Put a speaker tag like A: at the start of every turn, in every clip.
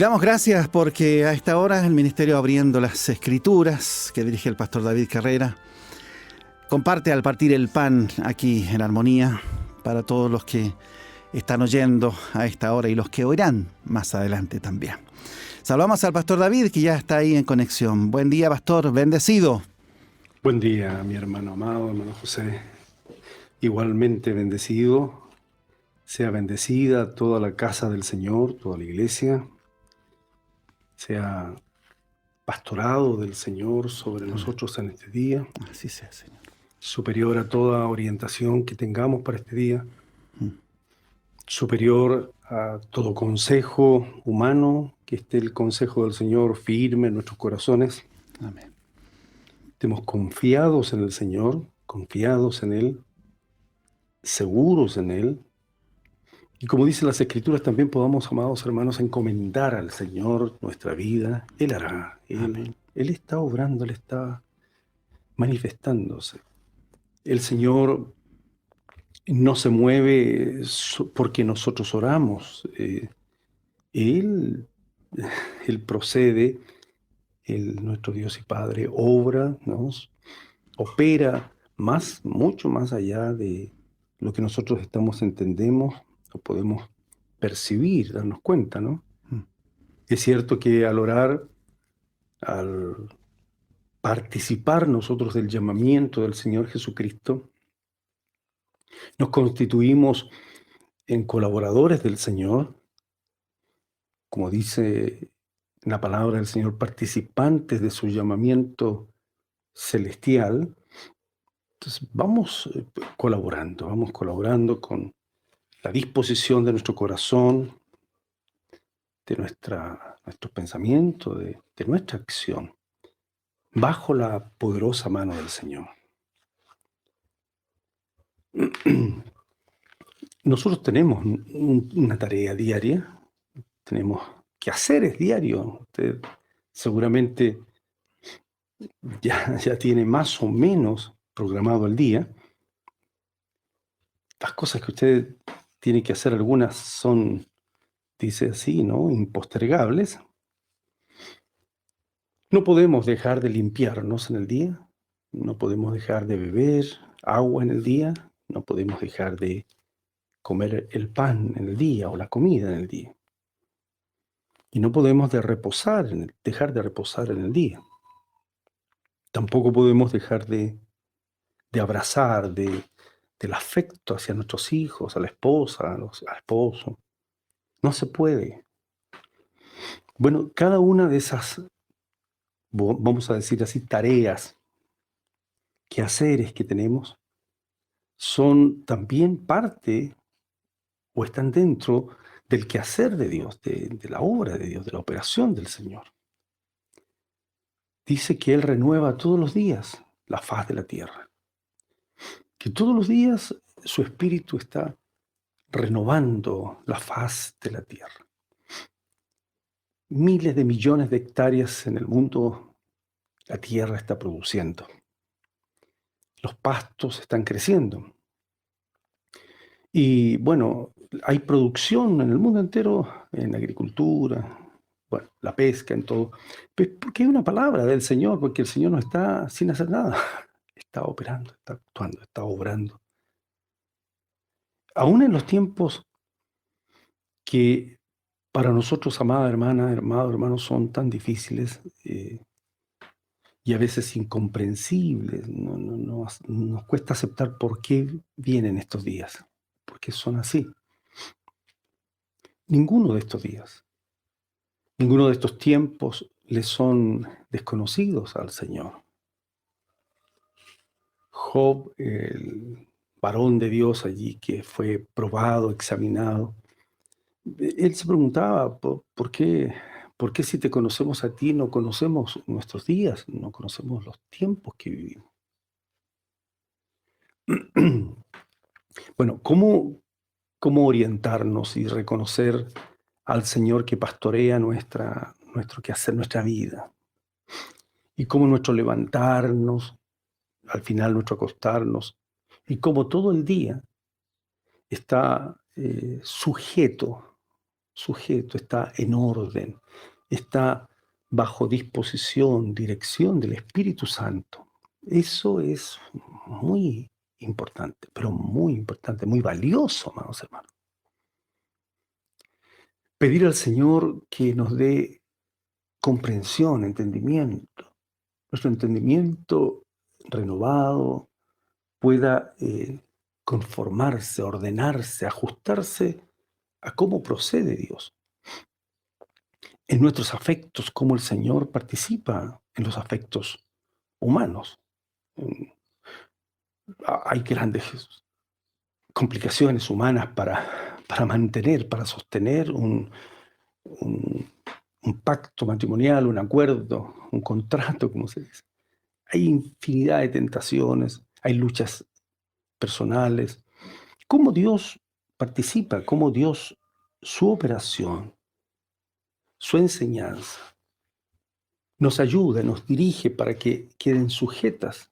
A: damos gracias porque a esta hora el Ministerio Abriendo las Escrituras, que dirige el pastor David Carrera, comparte al partir el pan aquí en Armonía para todos los que están oyendo a esta hora y los que oirán más adelante también. Saludamos al pastor David, que ya está ahí en conexión. Buen día, pastor, bendecido.
B: Buen día, mi hermano amado, hermano José. Igualmente bendecido. Sea bendecida toda la casa del Señor, toda la iglesia. Sea pastorado del Señor sobre nosotros en este día.
A: Así sea, Señor.
B: Superior a toda orientación que tengamos para este día. Superior a todo consejo humano, que esté el consejo del Señor firme en nuestros corazones.
A: Amén.
B: Estemos confiados en el Señor, confiados en Él, seguros en Él. Y como dicen las Escrituras, también podamos, amados hermanos, encomendar al Señor nuestra vida. Él hará. Él está obrando, Él está manifestándose. El Señor no se mueve porque nosotros oramos. Él procede, nuestro Dios y Padre, obra, opera mucho más allá de lo que nosotros entendemos o podemos percibir, darnos cuenta, ¿no? Es cierto que al orar, al participar nosotros del llamamiento del Señor Jesucristo, nos constituimos en colaboradores del Señor, como dice la palabra del Señor, participantes de su llamamiento celestial. Entonces vamos colaborando con la disposición de nuestro corazón, de nuestro pensamiento, de nuestra acción, bajo la poderosa mano del Señor. Nosotros tenemos una tarea diaria, tenemos quehaceres diarios. Usted seguramente ya tiene más o menos programado el día. Las cosas que usted tiene que hacer, algunas son, dice así, ¿no?, impostergables. No podemos dejar de limpiarnos en el día, no podemos dejar de beber agua en el día, no podemos dejar de comer el pan en el día o la comida en el día. Y no podemos dejar de reposar en el día. Tampoco podemos dejar de abrazar, del afecto hacia nuestros hijos, a la esposa, al esposo. No se puede. Bueno, cada una de esas, vamos a decir así, tareas, quehaceres que tenemos, son también parte o están dentro del quehacer de Dios, de la obra de Dios, de la operación del Señor. Dice que Él renueva todos los días la faz de la tierra. Que todos los días su Espíritu está renovando la faz de la tierra. Miles de millones de hectáreas en el mundo la tierra está produciendo. Los pastos están creciendo. Y bueno, hay producción en el mundo entero, en la agricultura, bueno, la pesca, en todo. Pero porque hay una palabra del Señor, porque el Señor no está sin hacer nada. Está operando, está actuando, está obrando. Aún en los tiempos que para nosotros, amada hermana, amado hermano, son tan difíciles y a veces incomprensibles, nos cuesta aceptar por qué vienen estos días, porque son así. Ninguno de estos días, ninguno de estos tiempos le son desconocidos al Señor. Job, el varón de Dios allí que fue probado, examinado, él se preguntaba, ¿por qué si te conocemos a ti no conocemos nuestros días, no conocemos los tiempos que vivimos? Bueno, ¿cómo orientarnos y reconocer al Señor que pastorea nuestro quehacer, nuestra vida? Y cómo nuestro levantarnos, al final nuestro acostarnos, y cómo todo el día está sujeto sujeto, está en orden, está bajo disposición, dirección del Espíritu Santo. Eso es muy importante, pero muy importante, muy valioso, amados hermanos. Pedir al Señor que nos dé comprensión, entendimiento, nuestro entendimiento renovado pueda conformarse, ordenarse, ajustarse a cómo procede Dios. En nuestros afectos, cómo el Señor participa en los afectos humanos. Mm, Hay grandes complicaciones humanas para mantener, para sostener un- un pacto matrimonial, un acuerdo, un contrato, como se dice. Hay infinidad de tentaciones, hay luchas personales. ¿Cómo Dios participa? ¿Cómo Dios, su operación, su enseñanza, nos ayuda, nos dirige para que queden sujetas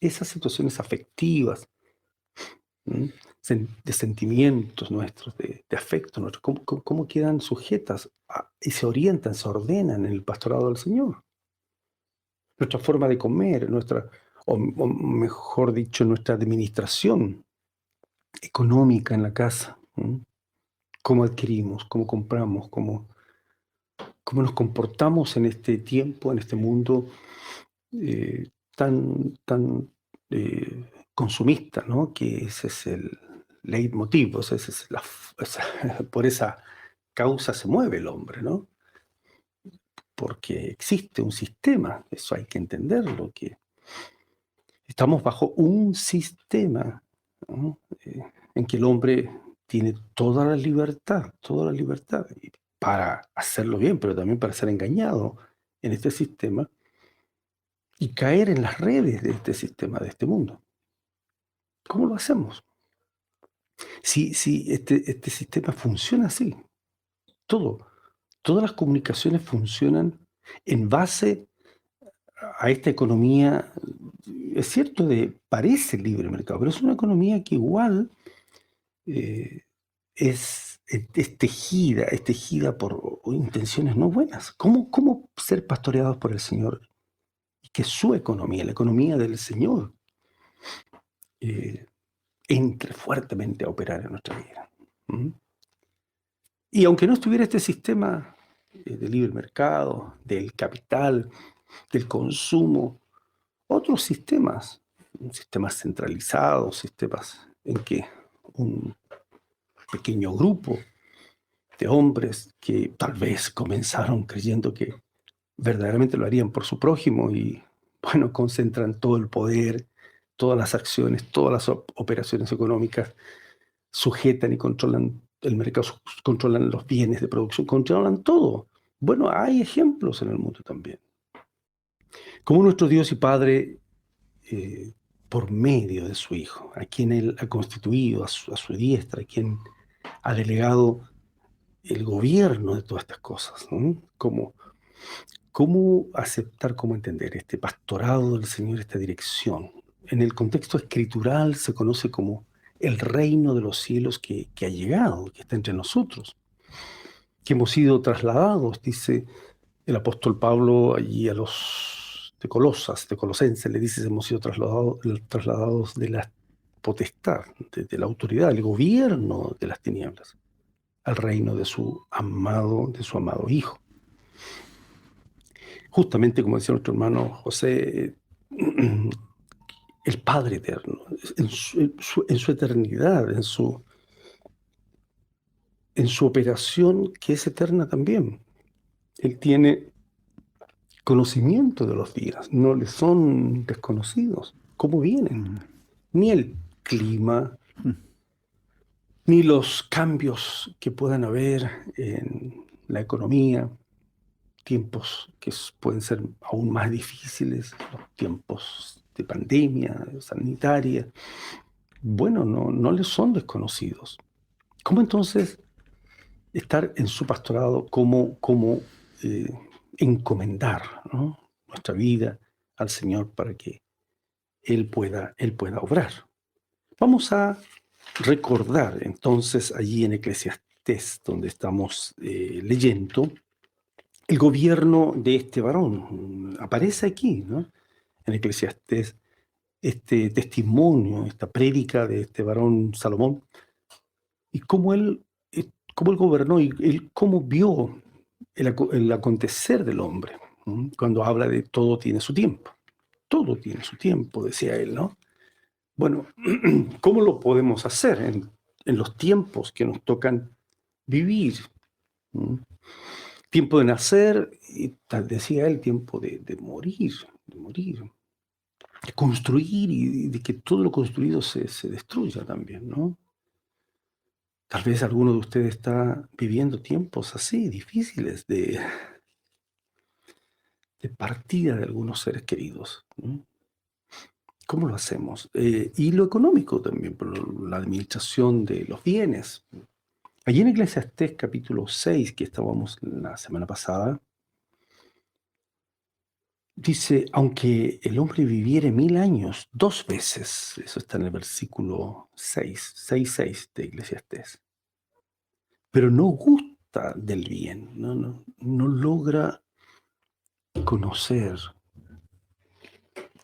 B: esas situaciones afectivas, ¿m? De sentimientos nuestros, de afecto nuestro, cómo quedan sujetas y se orientan, se ordenan en el pastorado del Señor? Nuestra forma de comer, o mejor dicho, nuestra administración económica en la casa, ¿m? Cómo adquirimos, cómo compramos, cómo nos comportamos en este tiempo, en este mundo tan consumista, ¿no? Que ese es el leitmotiv, o sea, por esa causa se mueve el hombre, ¿no? Porque existe un sistema, eso hay que entenderlo, que estamos bajo un sistema, ¿no? En que el hombre tiene toda la libertad y para hacerlo bien, pero también para ser engañado en este sistema y caer en las redes de este sistema, de este mundo. ¿Cómo lo hacemos? Si este sistema funciona así, todas las comunicaciones funcionan en base a esta economía, es cierto, parece libre mercado, pero es una economía que igual eh, es tejida por intenciones no buenas. ¿Cómo ser pastoreados por el Señor y que su economía, la economía del Señor, eh, entre fuertemente a operar en nuestra vida? ¿Mm? Y aunque no estuviera este sistema de libre mercado, del capital, del consumo, otros sistemas centralizados, sistemas en que un pequeño grupo de hombres que tal vez comenzaron creyendo que verdaderamente lo harían por su prójimo y, bueno, concentran todo el poder, todas las acciones, todas las operaciones económicas, sujetan y controlan el mercado, controlan los bienes de producción, controlan todo. Bueno, hay ejemplos en el mundo también. Como nuestro Dios y Padre, eh, por medio de su Hijo, a quien Él ha constituido a su diestra, a quien ha delegado el gobierno de todas estas cosas, ¿no? ¿Cómo aceptar, cómo entender este pastorado del Señor, esta dirección? En el contexto escritural se conoce como el reino de los cielos que ha llegado, que está entre nosotros, que hemos sido trasladados, dice el apóstol Pablo allí a los de Colosenses, le dice, hemos sido trasladados de la potestad, de la autoridad, del gobierno de las tinieblas, al reino de su amado Hijo. Justamente como decía nuestro hermano José, el Padre eterno, en su eternidad, en su operación que es eterna también. Él tiene conocimiento de los días, no le son desconocidos. ¿Cómo vienen?
A: Mm.
B: Ni el clima, ni los cambios que puedan haber en la economía, tiempos que pueden ser aún más difíciles, los tiempos de pandemia sanitaria. Bueno, no les son desconocidos. ¿Cómo entonces estar en su pastorado? ¿Cómo eh, encomendar, ¿no?, nuestra vida al Señor para que Él pueda obrar? Vamos a recordar entonces allí en Eclesiastés, donde estamos leyendo, el gobierno de este varón aparece aquí, ¿no? En Eclesiastés, este testimonio, esta prédica de este varón Salomón, y cómo él gobernó y él cómo vio el acontecer del hombre, cuando habla de todo tiene su tiempo. Todo tiene su tiempo, decía él, ¿no? Bueno, ¿cómo lo podemos hacer en los tiempos que nos tocan vivir? ¿Mm? Tiempo de nacer, y decía él, tiempo de morir, de construir y de que todo lo construido se destruya también, ¿no? Tal vez alguno de ustedes está viviendo tiempos así, difíciles, de partida de algunos seres queridos, ¿no? ¿Cómo lo hacemos? Y lo económico también, por la administración de los bienes. Allí en Eclesiastés capítulo 6, que estábamos la semana pasada, dice, aunque el hombre viviere 1000 años, 2 veces, eso está en el versículo 6 de Eclesiastés, pero no gusta del bien, no logra conocer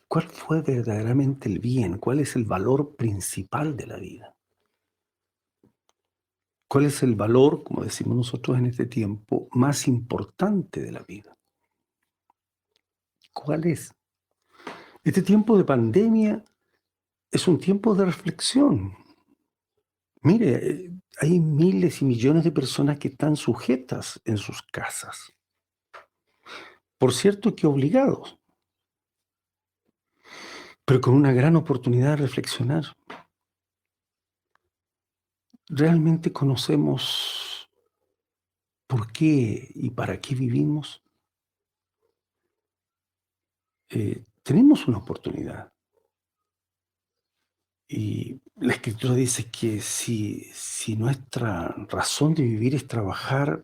B: cuál fue verdaderamente el bien, cuál es el valor principal de la vida. ¿Cuál es el valor, como decimos nosotros en este tiempo, más importante de la vida? ¿Cuál es? Este tiempo de pandemia es un tiempo de reflexión. Mire, hay miles y millones de personas que están sujetas en sus casas. Por cierto que obligados, pero con una gran oportunidad de reflexionar. ¿Realmente conocemos por qué y para qué vivimos? Tenemos una oportunidad. Y la Escritura dice que si nuestra razón de vivir es trabajar,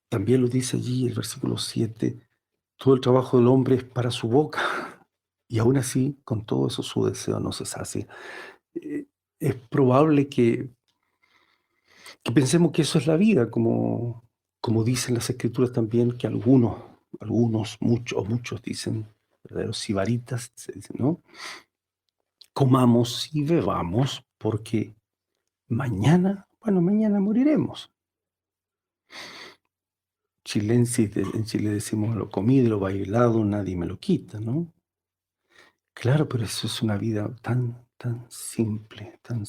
B: también lo dice allí el versículo 7, todo el trabajo del hombre es para su boca, y aún así, con todo eso, su deseo no se sacia. Es probable que pensemos que eso es la vida, como dicen las Escrituras también, que muchos dicen, verdaderos sibaritas, se dice, ¿no? Comamos y bebamos porque mañana moriremos. En Chile decimos lo comido y lo bailado, nadie me lo quita, ¿no? Claro, pero eso es una vida tan simple, tan,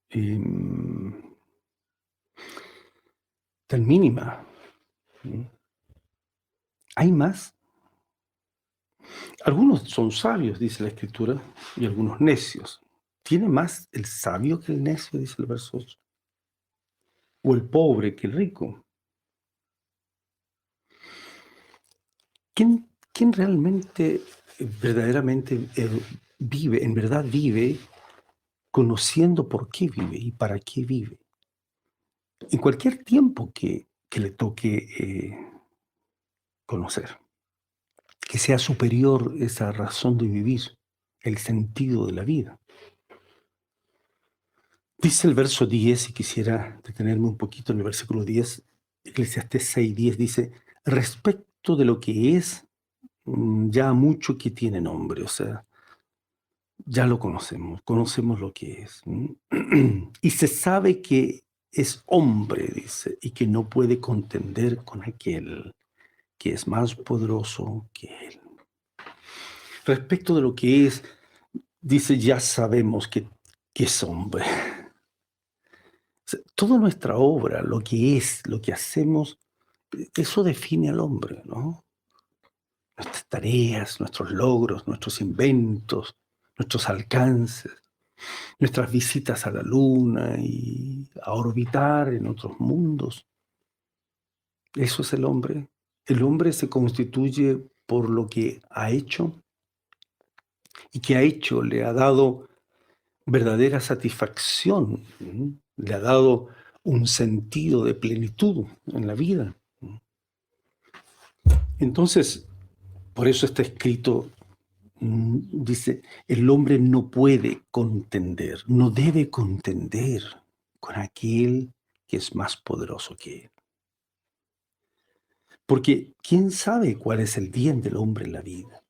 B: em, tan mínima. ¿Hay más? Algunos son sabios, dice la Escritura, y algunos necios. ¿Tiene más el sabio que el necio? Dice el verso 8. ¿O el pobre que el rico? ¿Quién realmente, verdaderamente vive, en verdad vive, conociendo por qué vive y para qué vive? En cualquier tiempo que le toque conocer, que sea superior esa razón de vivir, el sentido de la vida. Dice el verso 10, y quisiera detenerme un poquito en el versículo 10, Eclesiastés 6:10 dice, respecto de lo que es, ya mucho que tiene nombre, o sea, ya lo conocemos lo que es. Y se sabe que es hombre, dice, y que no puede contender con aquel que es más poderoso que él. Respecto de lo que es, dice, ya sabemos que es hombre. Toda nuestra obra, lo que es, lo que hacemos, eso define al hombre, ¿no? Nuestras tareas, nuestros logros, nuestros inventos, nuestros alcances, nuestras visitas a la luna y a orbitar en otros mundos. Eso es el hombre. El hombre se constituye por lo que ha hecho, y que ha hecho le ha dado verdadera satisfacción, le ha dado un sentido de plenitud en la vida. Entonces, por eso está escrito Dice, el hombre no puede contender, no debe contender con aquel que es más poderoso que él. Porque ¿quién sabe cuál es el bien del hombre en la vida?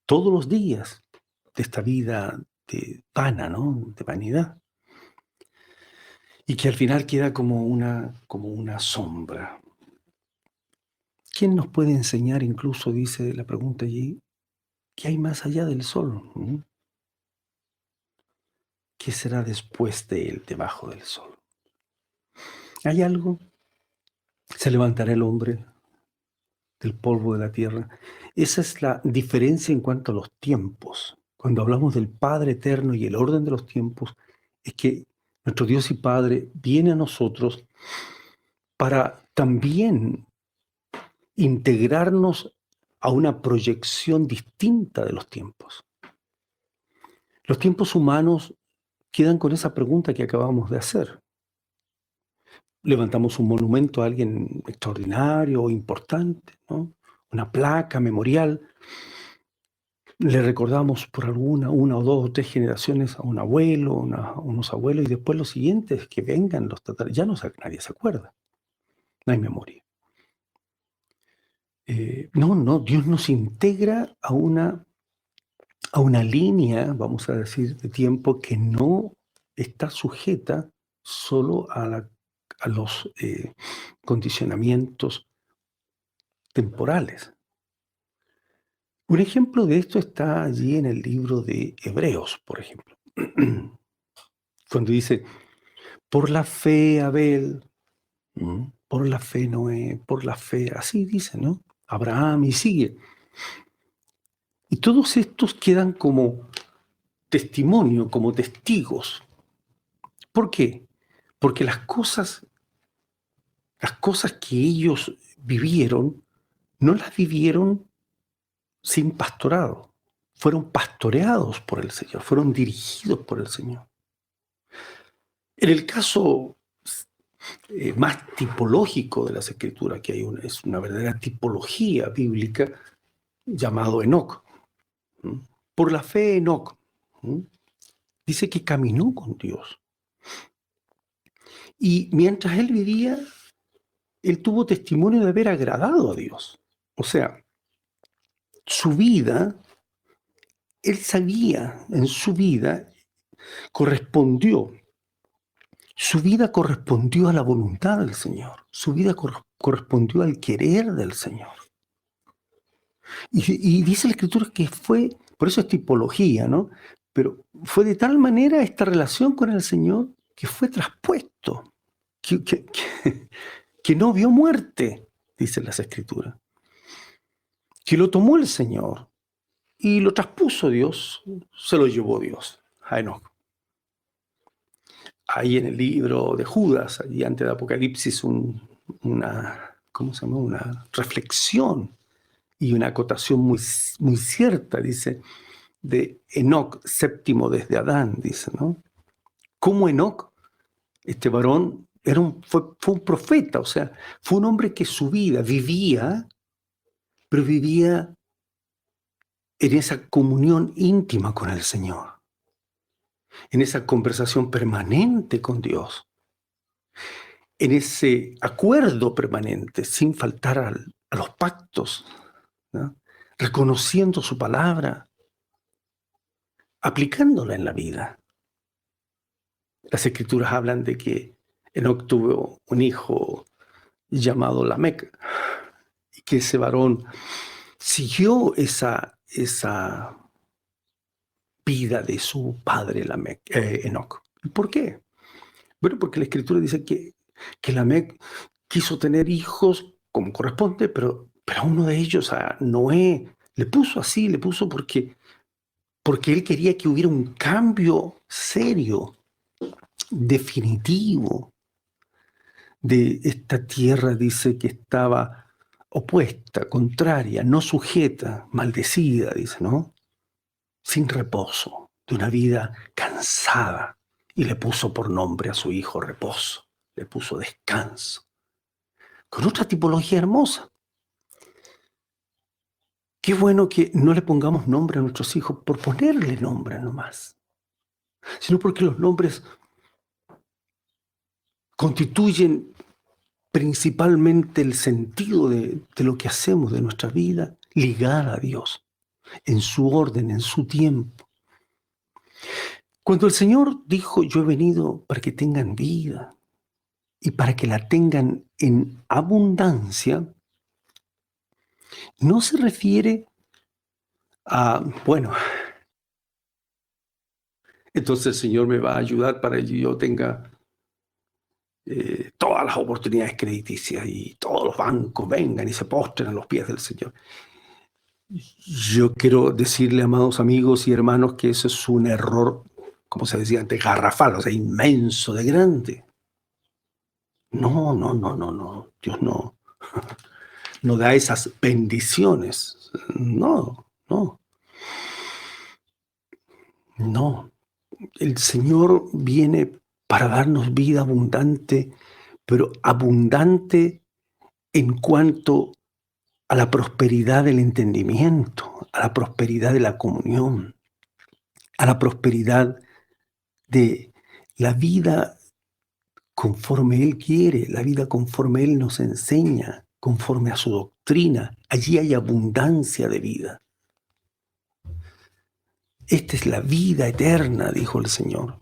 B: Todos los días de esta vida vana, ¿no? De vanidad. Y que al final queda como una sombra. ¿Quién nos puede enseñar, incluso, dice la pregunta allí, qué hay más allá del sol? ¿Qué será después de él, debajo del sol? ¿Hay algo? ¿Se levantará el hombre del polvo de la tierra? Esa es la diferencia en cuanto a los tiempos. Cuando hablamos del Padre eterno y el orden de los tiempos, es que nuestro Dios y Padre viene a nosotros para también integrarnos a una proyección distinta de los tiempos. Los tiempos humanos quedan con esa pregunta que acabamos de hacer. Levantamos un monumento a alguien extraordinario o importante, ¿no? Una placa memorial. Le recordamos por una o dos o tres generaciones a un abuelo, unos abuelos, y después los siguientes que vengan, ya nadie se acuerda. No hay memoria. No, Dios nos integra a una línea, vamos a decir, de tiempo que no está sujeta solo a los condicionamientos temporales. Un ejemplo de esto está allí en el libro de Hebreos, por ejemplo. Cuando dice, por la fe Abel, por la fe Noé, por la fe, así dice, ¿no? Abraham, y sigue. Y todos estos quedan como testimonio, como testigos. ¿Por qué? Porque las cosas que ellos vivieron, no las vivieron sin pastorado. Fueron pastoreados por el Señor, fueron dirigidos por el Señor. En el caso más tipológico de las Escrituras, que es una verdadera tipología bíblica, llamado Enoc. Por la fe, Enoc dice que caminó con Dios. Y mientras él vivía, él tuvo testimonio de haber agradado a Dios. O sea, su vida, él sabía, en su vida correspondió a la voluntad del Señor. Su vida correspondió al querer del Señor. Y dice la Escritura que fue, por eso es tipología, ¿no? Pero fue de tal manera esta relación con el Señor que fue traspuesto, que no vio muerte, dicen las Escrituras. Que lo tomó el Señor y lo traspuso Dios, se lo llevó Dios a Enoc. Ahí en el libro de Judas, allí antes de Apocalipsis, una reflexión y una acotación muy, muy cierta, dice, de Enoc, séptimo desde Adán, dice, ¿no? Cómo Enoc, este varón, fue un profeta, o sea, fue un hombre que su vida vivía, pero vivía en esa comunión íntima con el Señor, en esa conversación permanente con Dios, en ese acuerdo permanente, sin faltar a los pactos, ¿no? Reconociendo su palabra, aplicándola en la vida. Las Escrituras hablan de que Enoc tuvo un hijo llamado Lamec, y que ese varón siguió esa vida de su padre Enoc. ¿Y por qué? Bueno, porque la Escritura dice que Lamec quiso tener hijos como corresponde, pero a uno de ellos, a Noé, le puso porque él quería que hubiera un cambio serio, definitivo, de esta tierra, dice, que estaba opuesta, contraria, no sujeta, maldecida, dice, ¿no? Sin reposo, de una vida cansada. Y le puso por nombre a su hijo reposo, le puso descanso. Con otra tipología hermosa. Qué bueno que no le pongamos nombre a nuestros hijos por ponerle nombre nomás, sino porque los nombres constituyen principalmente el sentido de lo que hacemos, de nuestra vida, ligada a Dios, en su orden, en su tiempo. Cuando el Señor dijo, yo he venido para que tengan vida y para que la tengan en abundancia, no se refiere a, bueno, entonces el Señor me va a ayudar para que yo tenga todas las oportunidades crediticias y todos los bancos vengan y se postren a los pies del Señor. Yo quiero decirle, amados amigos y hermanos, que eso es un error, como se decía antes, garrafal, o sea, inmenso, de grande. No. Dios no da esas bendiciones. No. El Señor viene para darnos vida abundante, pero abundante en cuanto a la prosperidad del entendimiento, a la prosperidad de la comunión, a la prosperidad de la vida conforme Él quiere, la vida conforme Él nos enseña, conforme a su doctrina. Allí hay abundancia de vida. Esta es la vida eterna, dijo el Señor,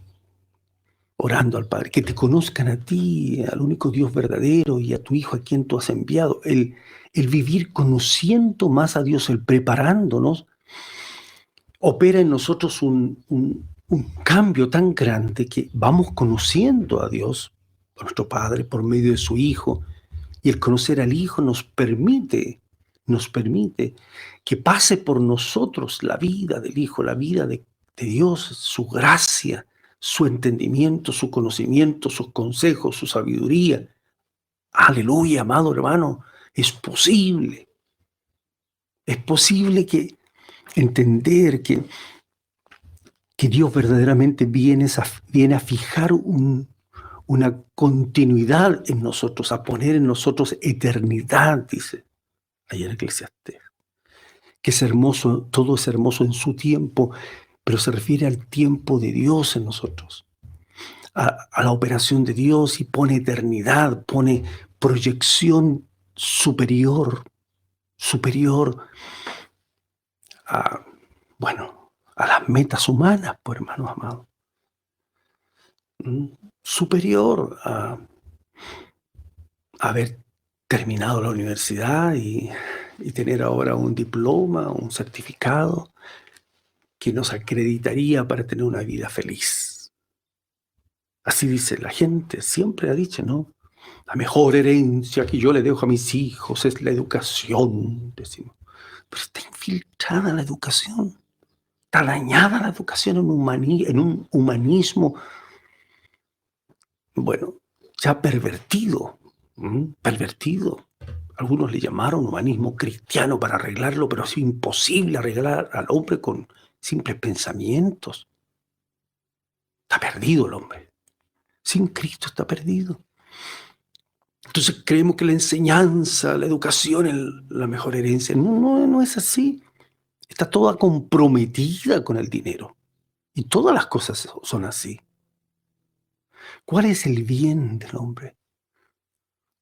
B: orando al Padre, que te conozcan a ti, al único Dios verdadero, y a tu Hijo a quien tú has enviado. El vivir conociendo más a Dios, el preparándonos, opera en nosotros un cambio tan grande que vamos conociendo a Dios, a nuestro Padre, por medio de su Hijo, y el conocer al Hijo nos permite que pase por nosotros la vida del Hijo, la vida de Dios, su gracia, su entendimiento, su conocimiento, sus consejos, su sabiduría. Aleluya, amado hermano, es posible que entender que Dios verdaderamente viene a fijar una continuidad en nosotros, a poner en nosotros eternidad, dice allá en Eclesiastés. Que es hermoso, todo es hermoso en su tiempo, pero se refiere al tiempo de Dios en nosotros, a la operación de Dios, y pone eternidad, pone proyección superior a, a las metas humanas, pues, hermanos amados. Superior a haber terminado la universidad y tener ahora un diploma, un certificado que nos acreditaría para tener una vida feliz. Así dice la gente, siempre ha dicho, ¿no? La mejor herencia que yo le dejo a mis hijos es la educación, decimos. Pero está infiltrada la educación, está dañada la educación en un humanismo, bueno, ya pervertido. Algunos le llamaron humanismo cristiano para arreglarlo, pero es imposible arreglar al hombre con simples pensamientos. Está perdido el hombre. Sin Cristo está perdido. Entonces creemos que la enseñanza, la educación es la mejor herencia. No es así. Está toda comprometida con el dinero. Y todas las cosas son así. ¿Cuál es el bien del hombre?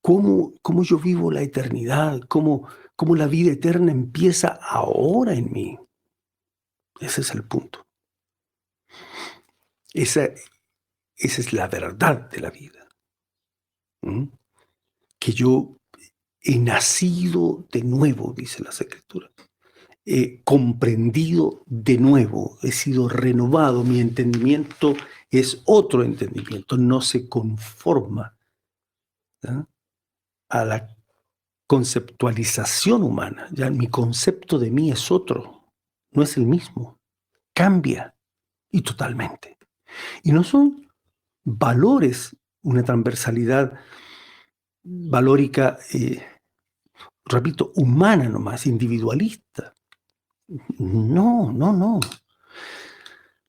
B: ¿Cómo yo vivo la eternidad? ¿Cómo la vida eterna empieza ahora en mí? Ese es el punto. Esa es la verdad de la vida. Que yo he nacido de nuevo, dice las Escrituras. He comprendido de nuevo, he sido renovado, mi entendimiento es otro entendimiento, no se conforma a la conceptualización humana. Ya mi concepto de mí es otro, no es el mismo, cambia y totalmente. Y no son valores, una transversalidad valórica, repito, humana nomás, individualista. No.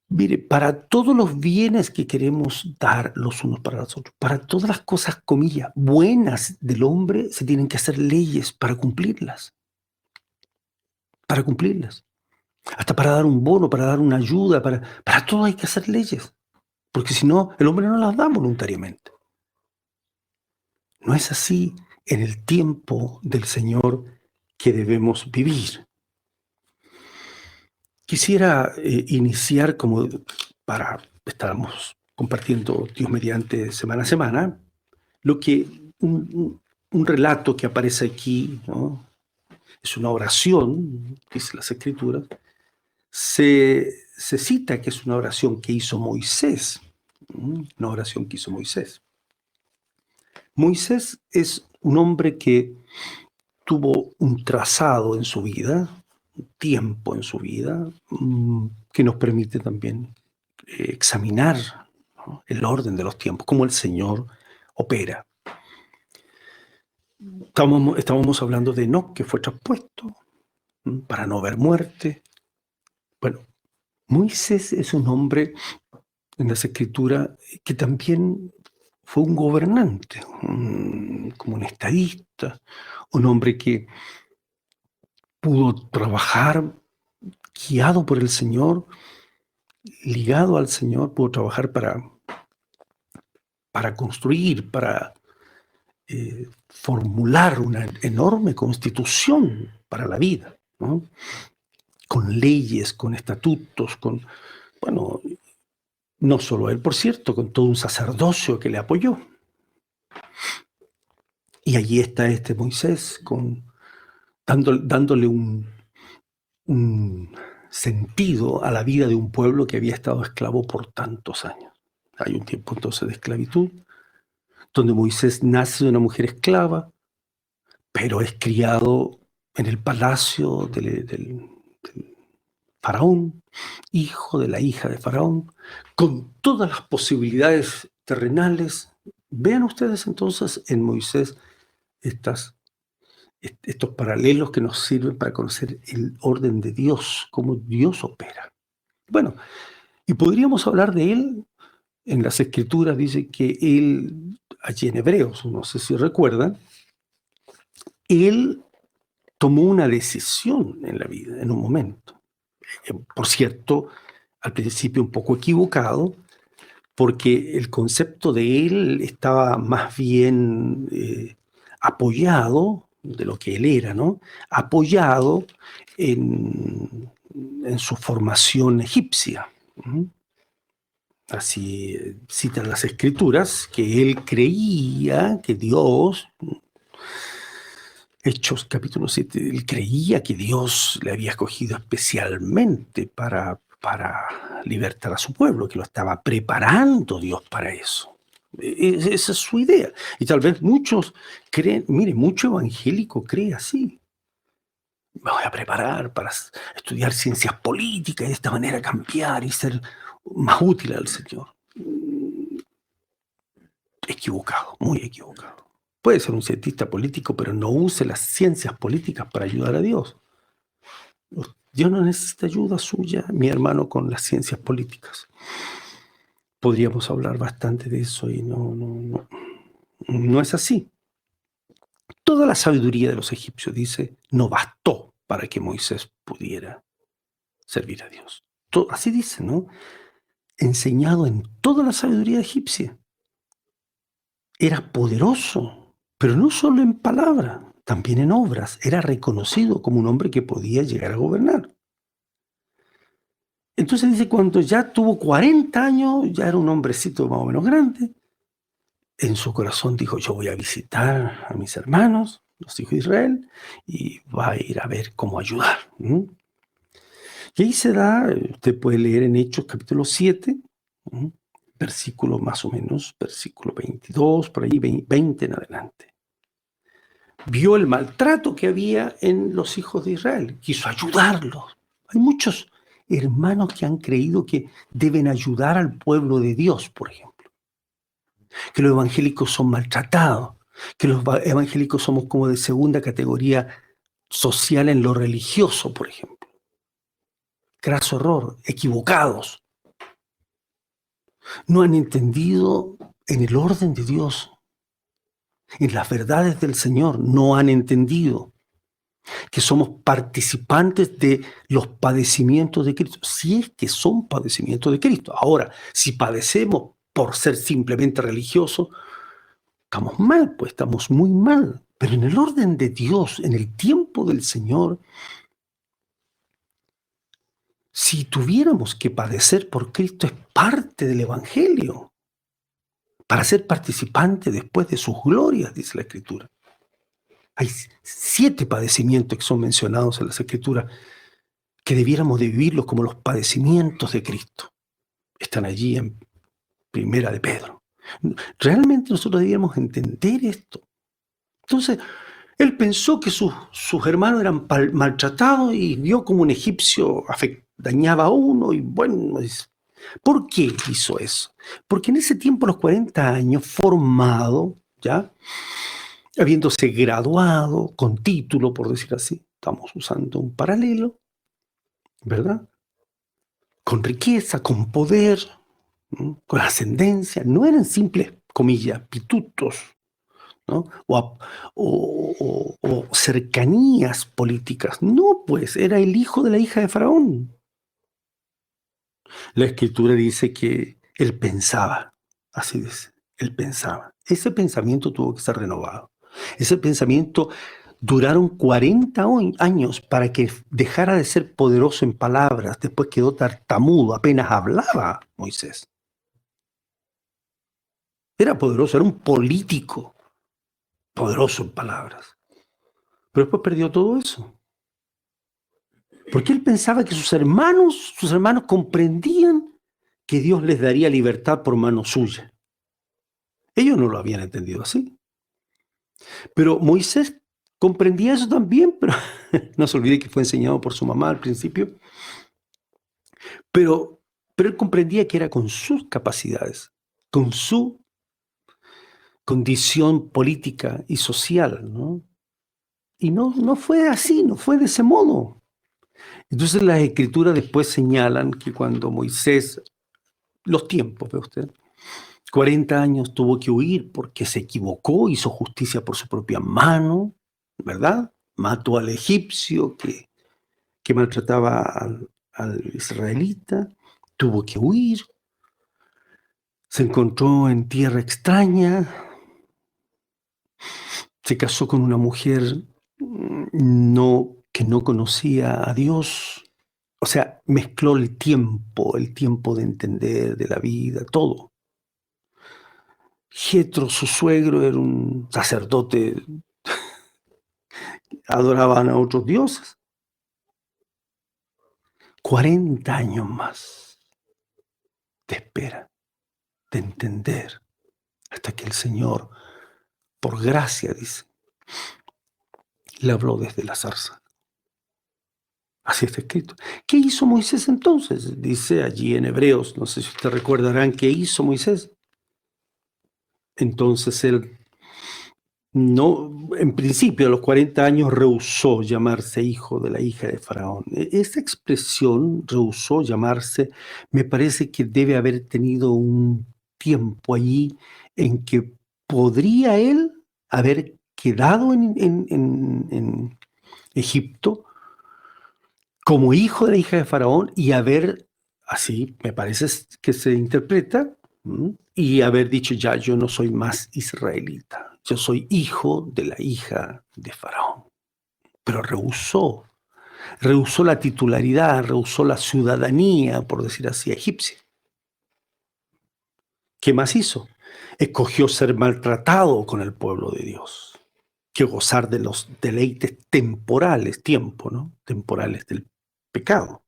B: Mire, para todos los bienes que queremos dar los unos para los otros, para todas las cosas, comillas, buenas del hombre, se tienen que hacer leyes para cumplirlas. para cumplirlas. Hasta para dar un bono, para dar una ayuda, para todo hay que hacer leyes. Porque si no, el hombre no las da voluntariamente. No es así en el tiempo del Señor que debemos vivir. Quisiera iniciar estábamos compartiendo Dios mediante semana a semana, lo que un relato que aparece aquí, ¿no? Es una oración, dice las Escrituras, se cita que es una oración que hizo Moisés, una oración que hizo Moisés. Moisés es un hombre que tuvo un trazado en su vida, un tiempo en su vida, que nos permite también examinar, ¿no?, el orden de los tiempos, cómo el Señor opera. Estábamos hablando de Enoc, que fue traspuesto para no ver muerte. Bueno, Moisés es un hombre en las Escrituras que también fue un gobernante, como un estadista, un hombre que pudo trabajar guiado por el Señor, ligado al Señor, pudo trabajar para construir, para formular una enorme constitución para la vida, ¿no? Con leyes, con estatutos, no solo él, por cierto, con todo un sacerdocio que le apoyó. Y allí está este Moisés dándole un sentido a la vida de un pueblo que había estado esclavo por tantos años. Hay un tiempo entonces de esclavitud, donde Moisés nace de una mujer esclava, pero es criado en el palacio del faraón, hijo de la hija de faraón, con todas las posibilidades terrenales. Vean ustedes entonces en Moisés estos paralelos que nos sirven para conocer el orden de Dios, cómo Dios opera. Bueno, y podríamos hablar de él. En las Escrituras dice que él, allí en Hebreos, no sé si recuerdan, él tomó una decisión en la vida, en un momento. Por cierto, al principio un poco equivocado, porque el concepto de él estaba más bien apoyado, de lo que él era, ¿no? Apoyado en su formación egipcia. Así citan las Escrituras, que él creía que Dios, Hechos capítulo 7, él creía que Dios le había escogido especialmente para libertar a su pueblo, que lo estaba preparando Dios para eso. Esa es su idea. Y tal vez muchos creen, mire, mucho evangélico cree así. Me voy a preparar para estudiar ciencias políticas y de esta manera cambiar y ser más útil al Señor. Equivocado, muy equivocado. Puede ser un cientista político, pero no use las ciencias políticas para ayudar a Dios. Dios no necesita ayuda suya, mi hermano, con las ciencias políticas. Podríamos hablar bastante de eso y no es así. Toda la sabiduría de los egipcios, dice, no bastó para que Moisés pudiera servir a Dios. Así dice, ¿no? Enseñado en toda la sabiduría egipcia. Era poderoso, pero no solo en palabra, también en obras. Era reconocido como un hombre que podía llegar a gobernar. Entonces dice, cuando ya tuvo 40 años, ya era un hombrecito más o menos grande, en su corazón dijo, yo voy a visitar a mis hermanos, los hijos de Israel, y va a ir a ver cómo ayudar. Y ahí se da, usted puede leer en Hechos capítulo 7, versículo más o menos, versículo 22, por ahí 20 en adelante. Vio el maltrato que había en los hijos de Israel, quiso ayudarlos. Hay muchos hermanos que han creído que deben ayudar al pueblo de Dios, por ejemplo. Que los evangélicos son maltratados, que los evangélicos somos como de segunda categoría social en lo religioso, por ejemplo. Graso error, equivocados. No han entendido en el orden de Dios, en las verdades del Señor, no han entendido. que somos participantes de los padecimientos de Cristo, si es que son padecimientos de Cristo. Ahora, si padecemos por ser simplemente religiosos, estamos mal, pues estamos muy mal. Pero en el orden de Dios, en el tiempo del Señor, si tuviéramos que padecer por Cristo, es parte del Evangelio, para ser participante después de sus glorias, dice la Escritura. Hay 7 padecimientos que son mencionados en las Escrituras, que debiéramos de vivirlos como los padecimientos de Cristo. Están allí en Primera de Pedro. Realmente nosotros debiéramos entender esto. Entonces, él pensó que sus hermanos eran maltratados y vio como un egipcio dañaba a uno y bueno, ¿por qué hizo eso? Porque en ese tiempo, a los 40 años, formado, ya, habiéndose graduado con título, por decir así, estamos usando un paralelo, ¿verdad? Con riqueza, con poder, con ascendencia, no eran simples, comillas, pitutos, ¿no? O cercanías políticas. No, pues era el hijo de la hija de Faraón. La Escritura dice que él pensaba, así dice, él pensaba. Ese pensamiento tuvo que ser renovado. Ese pensamiento duraron 40 años para que dejara de ser poderoso en palabras. Después quedó tartamudo, apenas hablaba Moisés. Era poderoso, era un político poderoso en palabras. Pero después perdió todo eso. Porque él pensaba que sus hermanos comprendían que Dios les daría libertad por mano suya. Ellos no lo habían entendido así. Pero Moisés comprendía eso también, pero no se olvide que fue enseñado por su mamá al principio. Pero él comprendía que era con sus capacidades, con su condición política y social, ¿no? Y no fue así, no fue de ese modo. Entonces las Escrituras después señalan que cuando Moisés, los tiempos, ve usted, 40 años tuvo que huir porque se equivocó, hizo justicia por su propia mano, ¿verdad? Mató al egipcio que maltrataba al israelita, tuvo que huir, se encontró en tierra extraña, se casó con una mujer que no conocía a Dios, o sea, mezcló el tiempo de entender de la vida, todo. Jetro, su suegro, era un sacerdote, adoraban a otros dioses. 40 años más de espera, de entender, hasta que el Señor, por gracia, dice, le habló desde la zarza. Así está escrito. ¿Qué hizo Moisés entonces? Dice allí en Hebreos, no sé si ustedes recordarán qué hizo Moisés. Entonces él, no, en principio a los 40 años rehusó llamarse hijo de la hija de Faraón. Esa expresión, rehusó llamarse, me parece que debe haber tenido un tiempo allí en que podría él haber quedado en Egipto como hijo de la hija de Faraón y haber, así me parece que se interpreta, y haber dicho, ya, yo no soy más israelita, yo soy hijo de la hija de Faraón. Pero rehusó la titularidad, rehusó la ciudadanía, por decir así, egipcia. ¿Qué más hizo? Escogió ser maltratado con el pueblo de Dios, que gozar de los deleites temporales, temporales del pecado.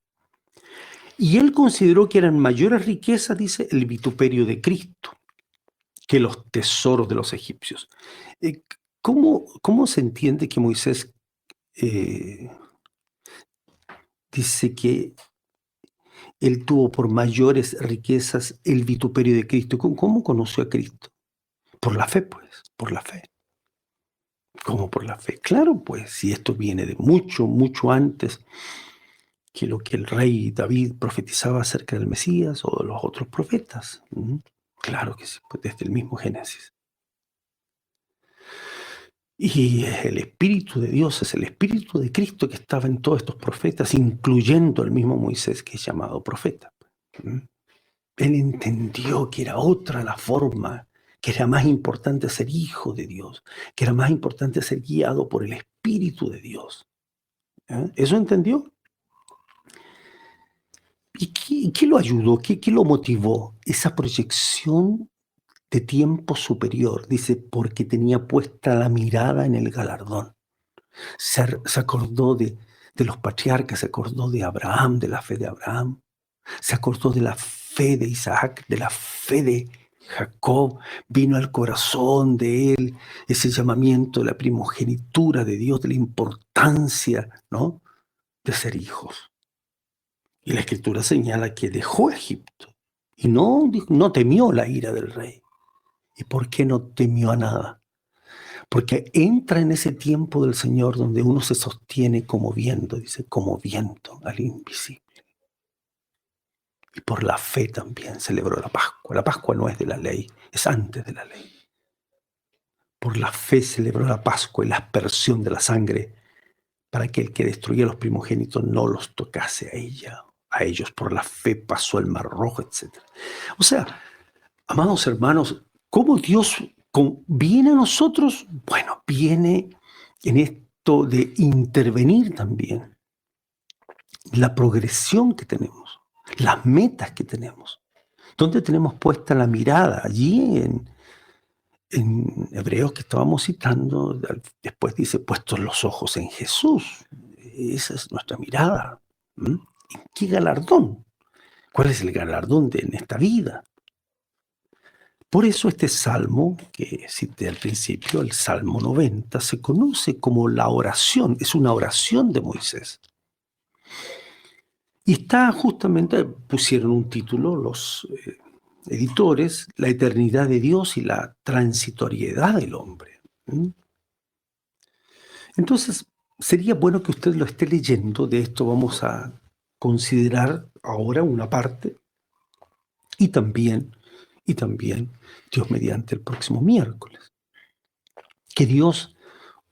B: Y él consideró que eran mayores riquezas, dice, el vituperio de Cristo, que los tesoros de los egipcios. ¿Cómo se entiende que Moisés dice que él tuvo por mayores riquezas el vituperio de Cristo? ¿Cómo conoció a Cristo? Por la fe, pues, por la fe. ¿Cómo por la fe? Claro, pues, si esto viene de mucho, mucho antes que lo que el rey David profetizaba acerca del Mesías o de los otros profetas. Claro que sí, pues desde el mismo Génesis. Y el Espíritu de Dios es el Espíritu de Cristo que estaba en todos estos profetas, incluyendo el mismo Moisés, que es llamado profeta. ¿Mm? Él entendió que era otra la forma, que era más importante ser hijo de Dios, que era más importante ser guiado por el Espíritu de Dios. ¿Eso entendió? ¿Y qué lo ayudó? ¿Qué lo motivó? Esa proyección de tiempo superior. Dice, porque tenía puesta la mirada en el galardón. Se acordó de los patriarcas, se acordó de Abraham, de la fe de Abraham. Se acordó de la fe de Isaac, de la fe de Jacob. Vino al corazón de él ese llamamiento de la primogenitura de Dios, de la importancia, ¿no?, de ser hijos. Y la Escritura señala que dejó Egipto y no temió la ira del rey. ¿Y por qué no temió a nada? Porque entra en ese tiempo del Señor donde uno se sostiene como viento, dice, como viento al invisible. Y por la fe también celebró la Pascua. La Pascua no es de la ley, es antes de la ley. Por la fe celebró la Pascua y la aspersión de la sangre para que el que destruía a los primogénitos no los tocase a ellos. Por la fe pasó el Mar Rojo, etc. O sea, amados hermanos, ¿cómo Dios viene a nosotros? Bueno, viene en esto de intervenir también la progresión que tenemos, las metas que tenemos. ¿Dónde tenemos puesta la mirada? Allí en Hebreos que estábamos citando, después dice, puestos los ojos en Jesús. Esa es nuestra mirada. ¿En qué galardón? ¿Cuál es el galardón en esta vida? Por eso este salmo, que cité al principio, el Salmo 90, se conoce como la oración, es una oración de Moisés. Y está justamente, pusieron un título los editores, la eternidad de Dios y la transitoriedad del hombre. Entonces, sería bueno que usted lo esté leyendo. De esto vamos a considerar ahora una parte y también, Dios mediante, el próximo miércoles. Que Dios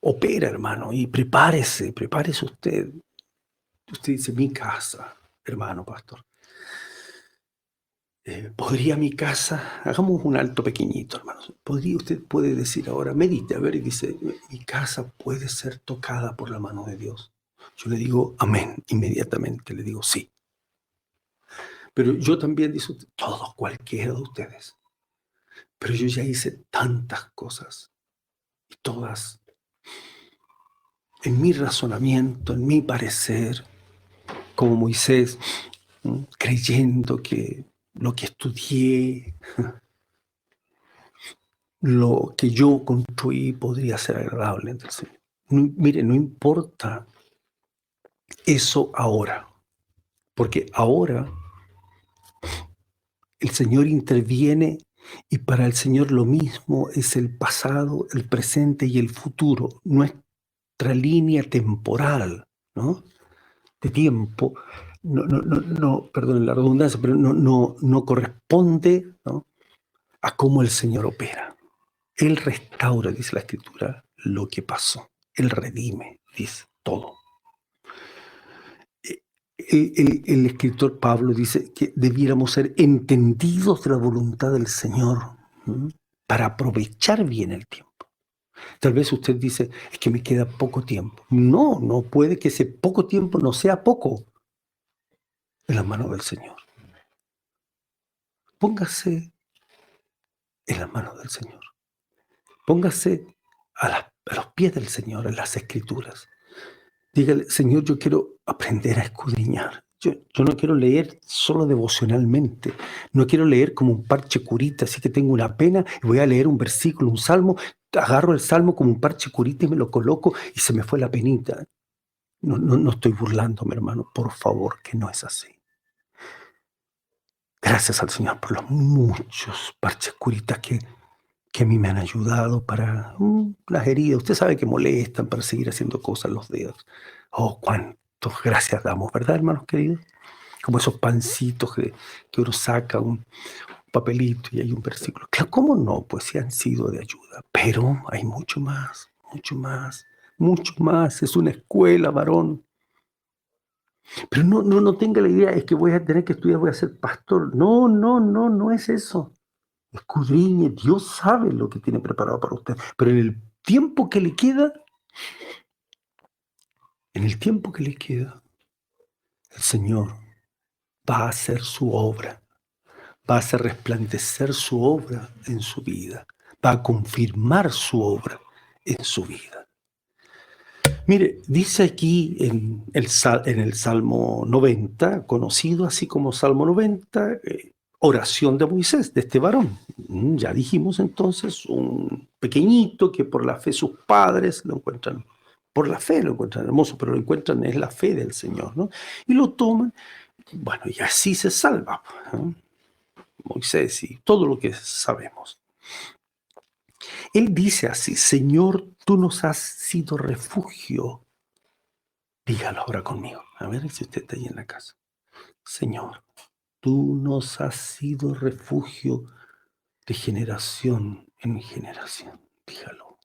B: opera, hermano, y prepárese usted. Usted dice, mi casa, hermano pastor. ¿Podría mi casa? Hagamos un alto pequeñito, hermanos. Usted puede decir ahora, medite, a ver, y dice, mi casa puede ser tocada por la mano de Dios. Yo le digo, amén, inmediatamente le digo, sí. Pero yo también, dice usted, todos, cualquiera de ustedes. Pero yo ya hice tantas cosas, y todas, en mi razonamiento, en mi parecer, como Moisés, creyendo que lo que estudié, lo que yo construí podría ser agradable ante el Señor. Mire, no importa eso ahora, porque ahora el Señor interviene y para el Señor lo mismo es el pasado, el presente y el futuro. Nuestra línea temporal, ¿no?, de tiempo, no, perdón la redundancia, pero no corresponde, ¿no?, a cómo el Señor opera. Él restaura, dice la Escritura, lo que pasó. Él redime, dice, todo. El escritor Pablo dice que debiéramos ser entendidos de la voluntad del Señor, para aprovechar bien el tiempo. Tal vez usted dice, es que me queda poco tiempo. No puede que ese poco tiempo no sea poco en las manos del Señor. Póngase en las manos del Señor. Póngase a los pies del Señor, en las Escrituras. Dígale, Señor, yo quiero aprender a escudriñar. Yo no quiero leer solo devocionalmente. No quiero leer como un parche curita, así que tengo una pena y voy a leer un versículo, un salmo, agarro el salmo como un parche curita y me lo coloco y se me fue la penita. No estoy burlándome, hermano. Por favor, que no es así. Gracias al Señor por los muchos parches curitas que a mí me han ayudado para las heridas. Usted sabe que molestan para seguir haciendo cosas los dedos. Oh, cuántas gracias damos, ¿verdad, hermanos queridos? Como esos pancitos que uno saca un papelito y hay un versículo. Claro, ¿cómo no? Pues sí han sido de ayuda. Pero hay mucho más, mucho más, mucho más. Es una escuela, varón. Pero no tenga la idea, es que voy a tener que estudiar, voy a ser pastor. No es eso. Escudriñe, Dios sabe lo que tiene preparado para usted. Pero en el tiempo que le queda, el Señor va a hacer su obra, va a hacer resplandecer su obra en su vida, va a confirmar su obra en su vida. Mire, dice aquí en el Salmo 90, conocido así como Salmo 90, oración de Moisés, de este varón. Ya dijimos entonces, un pequeñito que por la fe sus padres lo encuentran, por la fe lo encuentran hermoso, pero lo encuentran es la fe del Señor, ¿no? Y lo toman, bueno, y así se salva, ¿no? Moisés y todo lo que sabemos. Él dice así: Señor, tú nos has sido refugio. Dígalo ahora conmigo. A ver si usted está ahí en la casa. Señor, tú nos has sido refugio de generación en generación. Dígalo.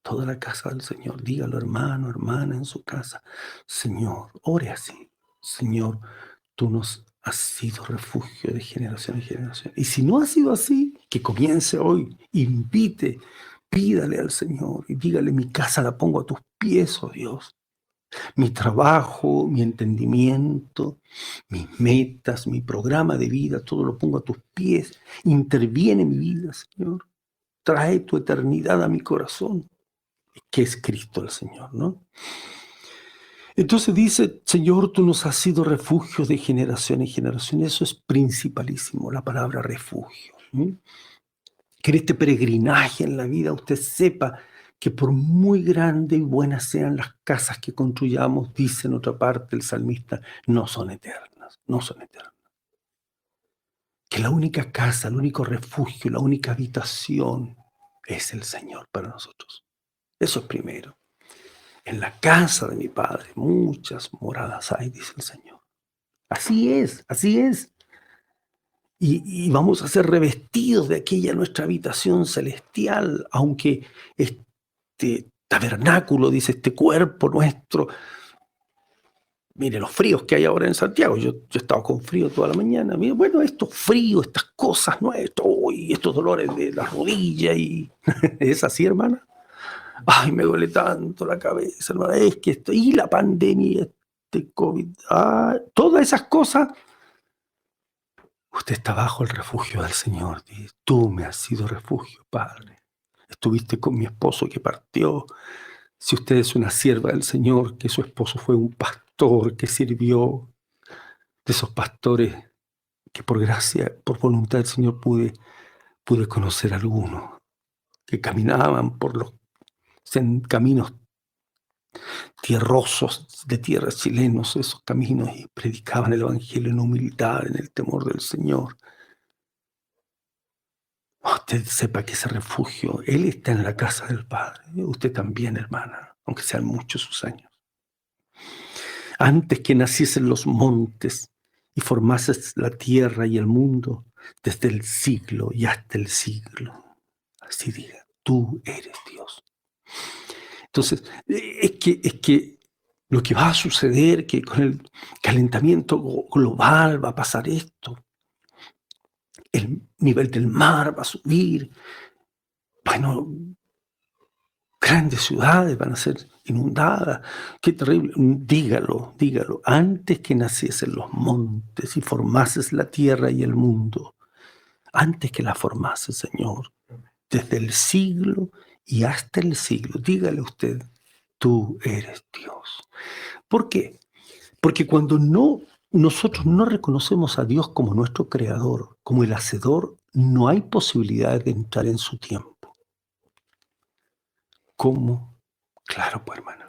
B: Toda la casa del Señor. Dígalo, hermano, hermana, en su casa. Señor, ore así. Señor, tú nos has sido refugio de generación en generación. Y si no ha sido así, que comience hoy. Invite, pídale al Señor y dígale: mi casa la pongo a tus pies, oh Dios. Mi trabajo, mi entendimiento, mis metas, mi programa de vida, todo lo pongo a tus pies. Interviene en mi vida, Señor. Trae tu eternidad a mi corazón, que es Cristo el Señor, ¿no? Entonces dice: Señor, tú nos has sido refugio de generación en generación. Eso es principalísimo, la palabra refugio. Que en este peregrinaje en la vida usted sepa que por muy grandes y buenas sean las casas que construyamos, dice en otra parte el salmista, no son eternas, no son eternas. Que la única casa, el único refugio, la única habitación es el Señor para nosotros. Eso es primero. En la casa de mi Padre muchas moradas hay, dice el Señor. Así es, así es. Y vamos a ser revestidos de aquella nuestra habitación celestial, aunque este tabernáculo, dice, este cuerpo nuestro. Mire los fríos que hay ahora en Santiago. Yo he estado con frío toda la mañana. Mire, bueno, estos fríos, estas cosas, ¿no? Estos dolores de la rodilla y es así, hermana. Ay, me duele tanto la cabeza, hermana. Es que esto, y la pandemia, este COVID, todas esas cosas. Usted está bajo el refugio del Señor. Dice: tú me has sido refugio, Padre. Estuviste con mi esposo que partió. Si usted es una sierva del Señor, que su esposo fue un pastor que sirvió, de esos pastores que por gracia, por voluntad del Señor pude conocer algunos, que caminaban por los caminos tierrosos de tierras chilenos, esos caminos, y predicaban el Evangelio en humildad, en el temor del Señor. Usted sepa que ese refugio, Él está en la casa del Padre. Usted también, hermana, aunque sean muchos sus años. Antes que naciesen los montes y formases la tierra y el mundo, desde el siglo y hasta el siglo. Así diga, tú eres Dios. Entonces, es que lo que va a suceder, que con el calentamiento global va a pasar esto. El nivel del mar va a subir. Bueno, grandes ciudades van a ser inundadas. Qué terrible. Dígalo. Antes que naciesen los montes y formases la tierra y el mundo, antes que la formase, Señor, desde el siglo y hasta el siglo, dígale usted: tú eres Dios. ¿Por qué? Porque cuando nosotros no reconocemos a Dios como nuestro creador, como el hacedor, no hay posibilidad de entrar en su tiempo. ¿Cómo? Claro, pues, hermano.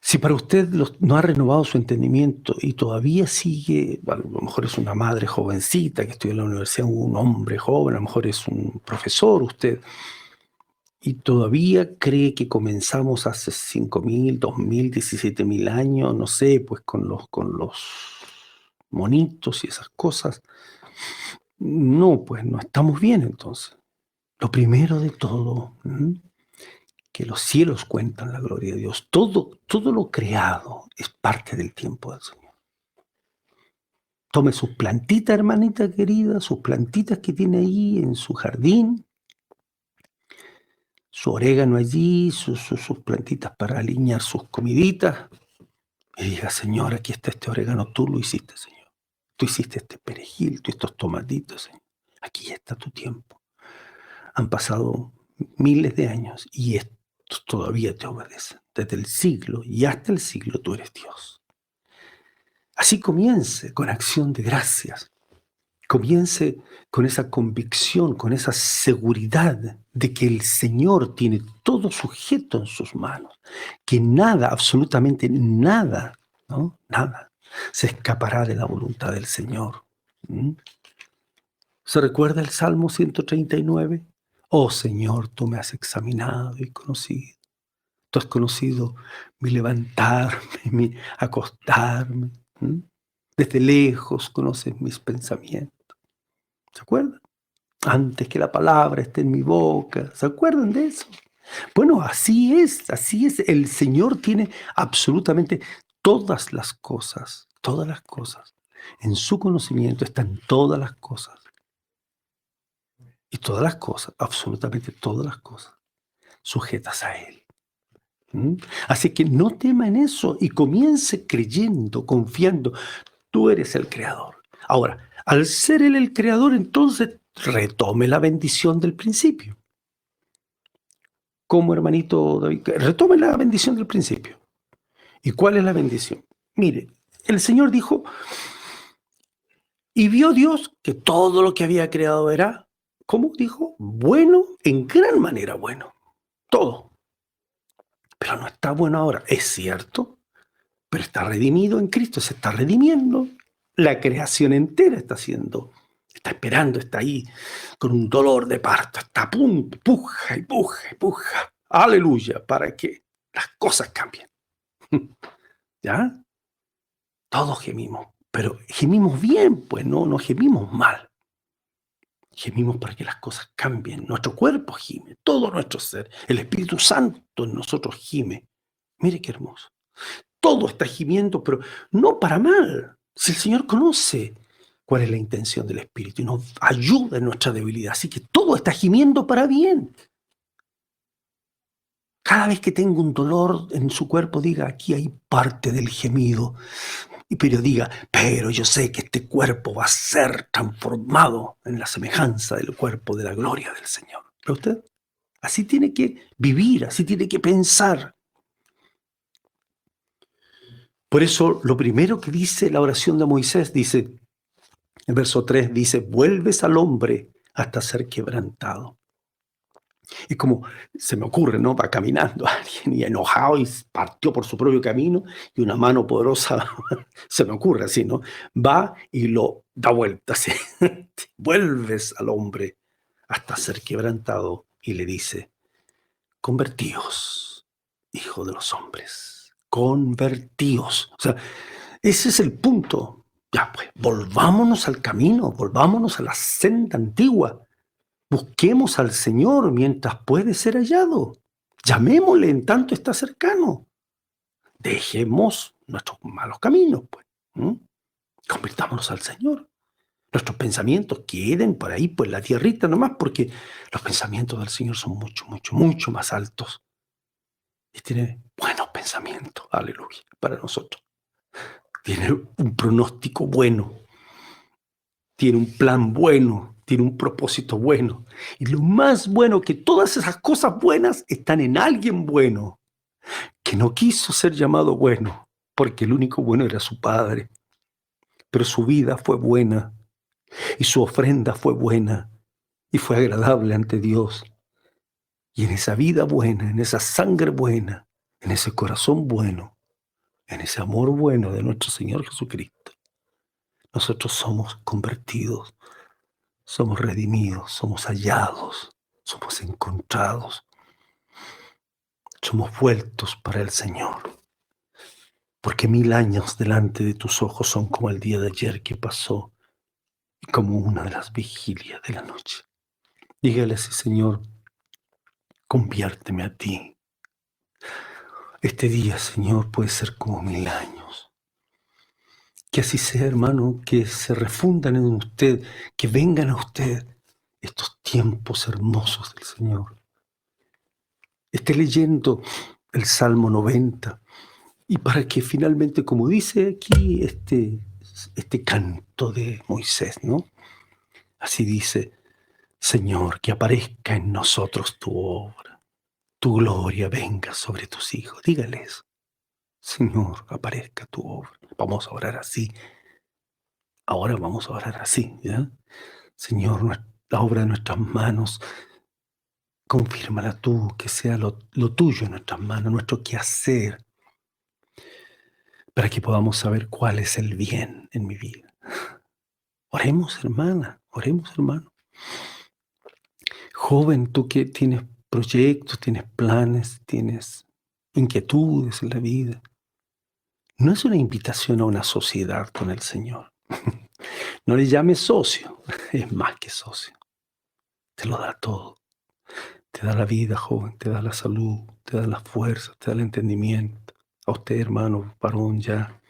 B: Si para usted no ha renovado su entendimiento y todavía sigue, a lo mejor es una madre jovencita que estudia en la universidad, un hombre joven, a lo mejor es un profesor usted, y todavía cree que comenzamos hace 5.000, 2.000, 17.000 años, no sé, pues con los monitos y esas cosas. No, pues no estamos bien entonces. Lo primero de todo, que los cielos cuentan la gloria de Dios. Todo lo creado es parte del tiempo del Señor. Tome sus plantitas, hermanita querida, sus plantitas que tiene ahí en su jardín, su orégano allí, sus plantitas para alinear sus comiditas, y diga: Señor, aquí está este orégano, tú lo hiciste, Señor. Tú hiciste este perejil, tú estos tomatitos, Señor. Aquí está tu tiempo. Han pasado miles de años y estos todavía te obedecen. Desde el siglo y hasta el siglo tú eres Dios. Así comience con acción de gracias. Comience con esa convicción, con esa seguridad de que el Señor tiene todo sujeto en sus manos, que nada, absolutamente nada, ¿no? Nada se escapará de la voluntad del Señor. ¿Mm? ¿Se recuerda el Salmo 139? Oh Señor, tú me has examinado y conocido. Tú has conocido mi levantarme, mi acostarme. ¿Mm? Desde lejos conoces mis pensamientos. ¿Se acuerdan? Antes que la palabra esté en mi boca. ¿Se acuerdan de eso? Bueno, así es, así es. El Señor tiene absolutamente todas las cosas, todas las cosas. En su conocimiento están todas las cosas. Y todas las cosas, absolutamente todas las cosas, sujetas a Él. ¿Mm? Así que no tema en eso y comience creyendo, confiando. Tú eres el creador. Ahora, al ser Él el creador, entonces retome la bendición del principio. ¿Cómo, hermanito David? Retome la bendición del principio. ¿Y cuál es la bendición? Mire, el Señor dijo, y vio Dios que todo lo que había creado era, ¿cómo dijo? Bueno, en gran manera bueno. Todo. Pero no está bueno ahora. Es cierto, pero está redimido en Cristo, se está redimiendo. La creación entera está esperando, está ahí con un dolor de parto, está a punto, puja y puja y puja. Aleluya, para que las cosas cambien. ¿Ya? Todos gemimos, pero gemimos bien, pues no gemimos mal. Gemimos para que las cosas cambien. Nuestro cuerpo gime, todo nuestro ser. El Espíritu Santo en nosotros gime. Mire qué hermoso. Todo está gimiendo, pero no para mal. Si el Señor conoce cuál es la intención del Espíritu y nos ayuda en nuestra debilidad. Así que todo está gimiendo para bien. Cada vez que tenga un dolor en su cuerpo, diga, aquí hay parte del gemido. Pero diga, pero yo sé que este cuerpo va a ser transformado en la semejanza del cuerpo de la gloria del Señor. ¿Ve usted? Así tiene que vivir, así tiene que pensar. Por eso, lo primero que dice la oración de Moisés, dice, el verso 3, dice, vuelves al hombre hasta ser quebrantado. Es como, se me ocurre, ¿no? Va caminando alguien y enojado y partió por su propio camino y una mano poderosa, se me ocurre así, ¿no? Va y lo da vuelta, así. Vuelves al hombre hasta ser quebrantado y le dice, convertíos, hijo de los hombres, convertíos. O sea, ese es el punto. Ya, pues, volvámonos al camino, volvámonos a la senda antigua. Busquemos al Señor mientras puede ser hallado. Llamémosle en tanto está cercano. Dejemos nuestros malos caminos, pues. Convirtámonos al Señor. Nuestros pensamientos queden por ahí, pues la tierrita nomás, porque los pensamientos del Señor son mucho, mucho, mucho más altos. Y tiene buenos pensamientos, aleluya, para nosotros. Tiene un pronóstico bueno. Tiene un plan bueno, tiene un propósito bueno. Y lo más bueno, que todas esas cosas buenas están en alguien bueno, que no quiso ser llamado bueno, porque el único bueno era su padre. Pero su vida fue buena, y su ofrenda fue buena, y fue agradable ante Dios. Y en esa vida buena, en esa sangre buena, en ese corazón bueno, en ese amor bueno de nuestro Señor Jesucristo, nosotros somos convertidos. Somos redimidos, somos hallados, somos encontrados, somos vueltos para el Señor. Porque 1000 años delante de tus ojos son como el día de ayer que pasó y como una de las vigilias de la noche. Dígale así, Señor, conviérteme a ti. Este día, Señor, puede ser como 1000 años. Que así sea, hermano, que se refundan en usted, que vengan a usted estos tiempos hermosos del Señor. Esté leyendo el Salmo 90 y para que finalmente, como dice aquí este canto de Moisés, ¿no? Así dice: Señor, que aparezca en nosotros tu obra, tu gloria venga sobre tus hijos. Dígales: Señor, aparezca tu obra. Vamos a orar así. Ahora vamos a orar así, ¿ya? Señor, la obra de nuestras manos, confírmala tú, que sea lo tuyo en nuestras manos, nuestro quehacer, para que podamos saber cuál es el bien en mi vida. Oremos, hermana, oremos, hermano. Joven, tú que tienes proyectos, tienes planes, tienes inquietudes en la vida, no es una invitación a una sociedad con el Señor. No le llames socio, es más que socio. Te lo da todo. Te da la vida, joven, te da la salud, te da la fuerza, te da el entendimiento. A usted, hermano, varón, ya.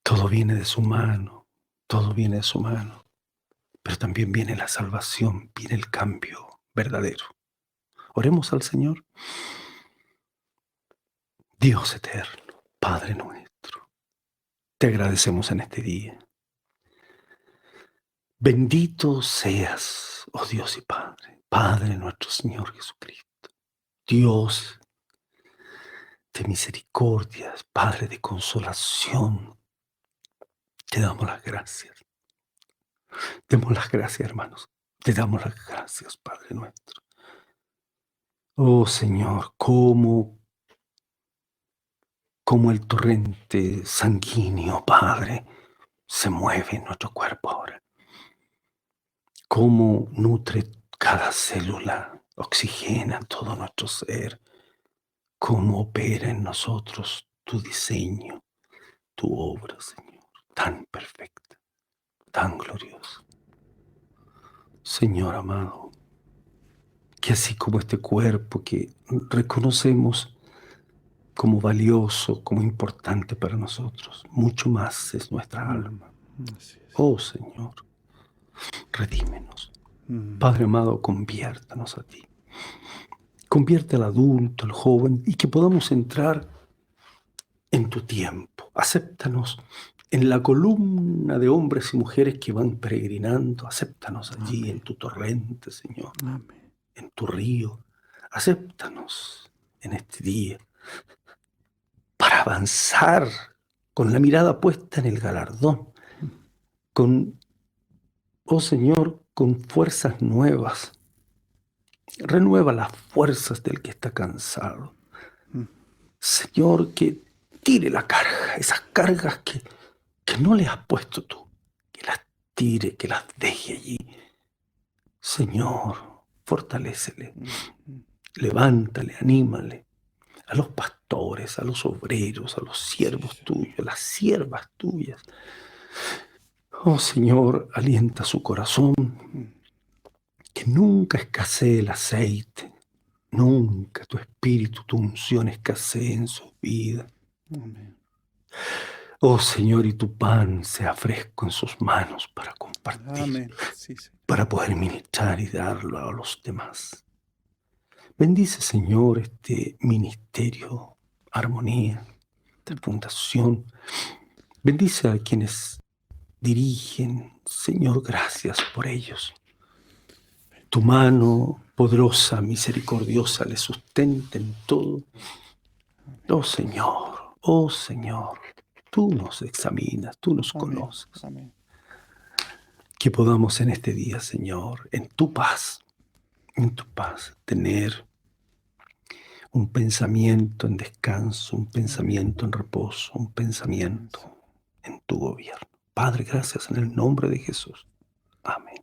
B: Todo viene de su mano, todo viene de su mano. Pero también viene la salvación, viene el cambio verdadero. Oremos al Señor. Dios eterno, Padre nuestro, te agradecemos en este día. Bendito seas, oh Dios y Padre, Padre nuestro Señor Jesucristo, Dios de misericordias, Padre de consolación. Te damos las gracias. Demos las gracias, hermanos. Te damos las gracias, Padre nuestro. Oh Señor, cómo el torrente sanguíneo, Padre, se mueve en nuestro cuerpo ahora. Cómo nutre cada célula, oxigena todo nuestro ser. Cómo opera en nosotros tu diseño, tu obra, Señor, tan perfecta, tan gloriosa. Señor amado, que así como este cuerpo que reconocemos como valioso, como importante para nosotros, mucho más es nuestra alma.
A: Así es.
B: Oh Señor, redímenos. Padre amado, conviértanos a ti. Convierte al adulto, al joven, y que podamos entrar en tu tiempo. Acéptanos en la columna de hombres y mujeres que van peregrinando. Acéptanos allí en tu torrente, Señor, en tu río. Acéptanos en este día para avanzar con la mirada puesta en el galardón, oh Señor, con fuerzas nuevas. Renueva las fuerzas del que está cansado. Señor, que tire la carga, esas cargas que no le has puesto tú, que las tire, que las deje allí. Señor, fortalécele, levántale, anímale a los pastores, a los obreros, a los siervos tuyos, a las siervas tuyas. Oh Señor, alienta su corazón, que nunca escasee el aceite, nunca tu espíritu, tu unción escasee en su vida.
A: Amén.
B: Oh Señor, y tu pan sea fresco en sus manos para compartir,
A: Amén. Sí, sí.
B: para poder ministrar y darlo a los demás. Bendice, Señor, este ministerio, Armonía, esta fundación. Bendice a quienes dirigen, Señor, gracias por ellos. Tu mano poderosa, misericordiosa, les sustenta en todo. Oh Señor, tú nos examinas, tú nos conoces.
A: Amén.
B: Que podamos en este día, Señor, en tu paz, tener un pensamiento en descanso, un pensamiento en reposo, un pensamiento en tu gobierno. Padre, gracias en el nombre de Jesús. Amén.